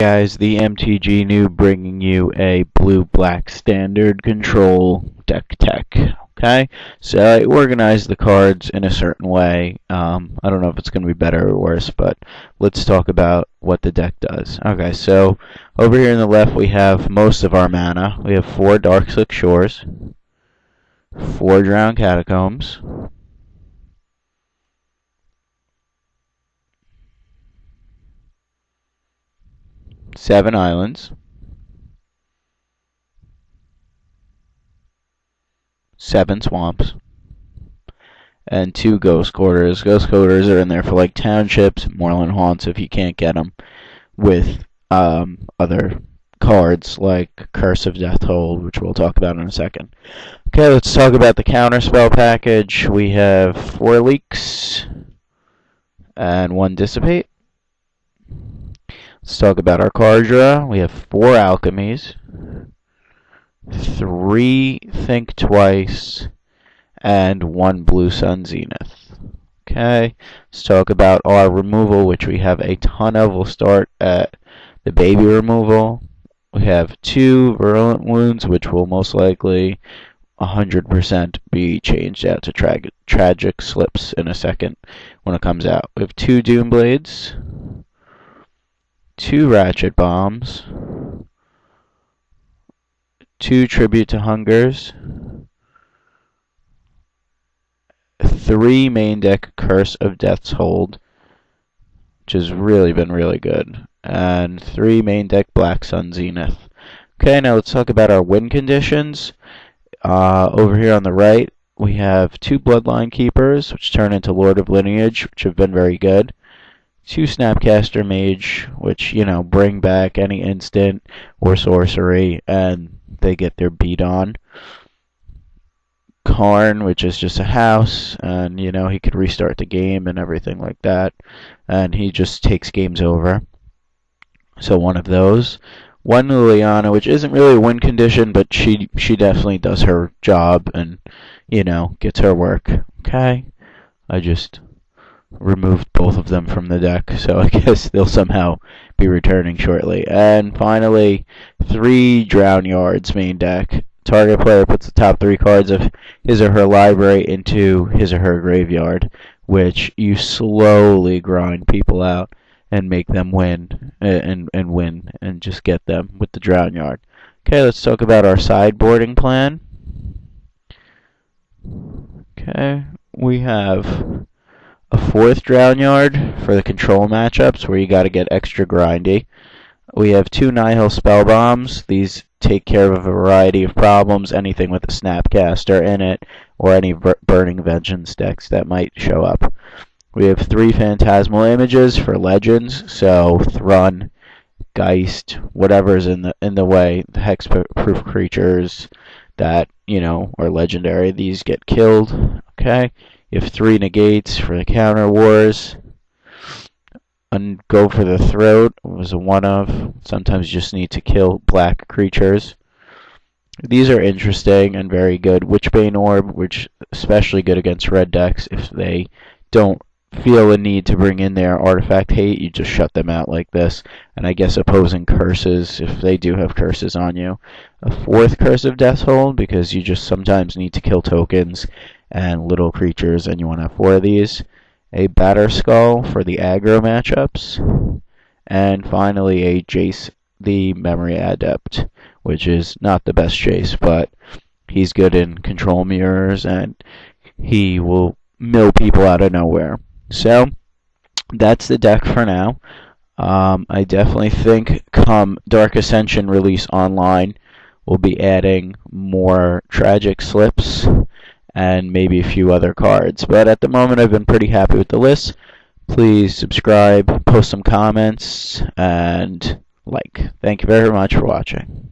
Guys, the MTG new bringing you a blue-black standard control deck tech. Okay, so I organized the cards in a certain way. I don't know if it's going to be better or worse, but let's talk about what the deck does. Okay, so over here on the left we have most of our mana. We have 4 Darkslick Shores, 4 Drowned Catacombs, 7 Islands, 7 Swamps, and 2 Ghost Quarters. Ghost Quarters are in there for like townships, moorland haunts if you can't get them with other cards like Curse of Deathhold, which we'll talk about in a second. Okay, let's talk about the counterspell package. We have 4 Leaks and 1 Dissipate. Let's talk about our card draw. We have 4 Alchemies, 3 Think Twice, and 1 Blue Sun Zenith. Okay, let's talk about our removal, which we have a ton of. We'll start at the baby removal. We have 2 Virulent Wounds, which will most likely 100% be changed out to Tragic Slips in a second when it comes out. We have 2 Doom Blades, 2 Ratchet Bombs, 2 Tribute to Hungers, 3 main deck Curse of Deathhold, which has really been really good, and 3 main deck Black Sun Zenith. Okay, now let's talk about our win conditions. Over here on the right, we have 2 Bloodline Keepers, which turn into Lord of Lineage, which have been very good. 2 Snapcaster Mage, which, bring back any instant or sorcery, and they get their beat on. Karn, which is just a house, and, he could restart the game and everything like that, and he just takes games over. So one of those. 1 Liliana, which isn't really a win condition, but she definitely does her job and, gets her work. Okay? I just removed both of them from the deck, so I guess they'll somehow be returning shortly. And finally, 3 Drown Yards main deck. Target player puts the top 3 cards of his or her library into his or her graveyard, which you slowly grind people out and make them win and win and just get them with the Drown Yard. Okay, let's talk about our sideboarding plan. Okay, we have a 4th Drown Yard for the control matchups where you got to get extra grindy. We have 2 Nihil Spell Bombs. These take care of a variety of problems, anything with a Snapcaster in it or any Burning Vengeance decks that might show up. We have 3 Phantasmal Images for Legends, so Thrun, Geist, whatever's in the way, the hexproof creatures that, are legendary, these get killed. Okay? You have 3 Negates for the counter wars. And go for the Throat was a one of. Sometimes you just need to kill black creatures. These are interesting and very good. Witchbane Orb, which especially good against red decks. If they don't feel a need to bring in their artifact hate, you just shut them out like this. And I guess opposing curses, if they do have curses on you. A 4th Curse of Deathhold, because you just sometimes need to kill tokens and little creatures, and you want to have 4 of these. A Batter Skull for the aggro matchups. And finally a Jace the Memory Adept, which is not the best Jace, but he's good in control mirrors and he will mill people out of nowhere. So that's the deck for now. I definitely think come Dark Ascension release online, we'll be adding more Tragic Slips and maybe a few other cards. But at the moment, I've been pretty happy with the list. Please subscribe, post some comments, and like. Thank you very much for watching.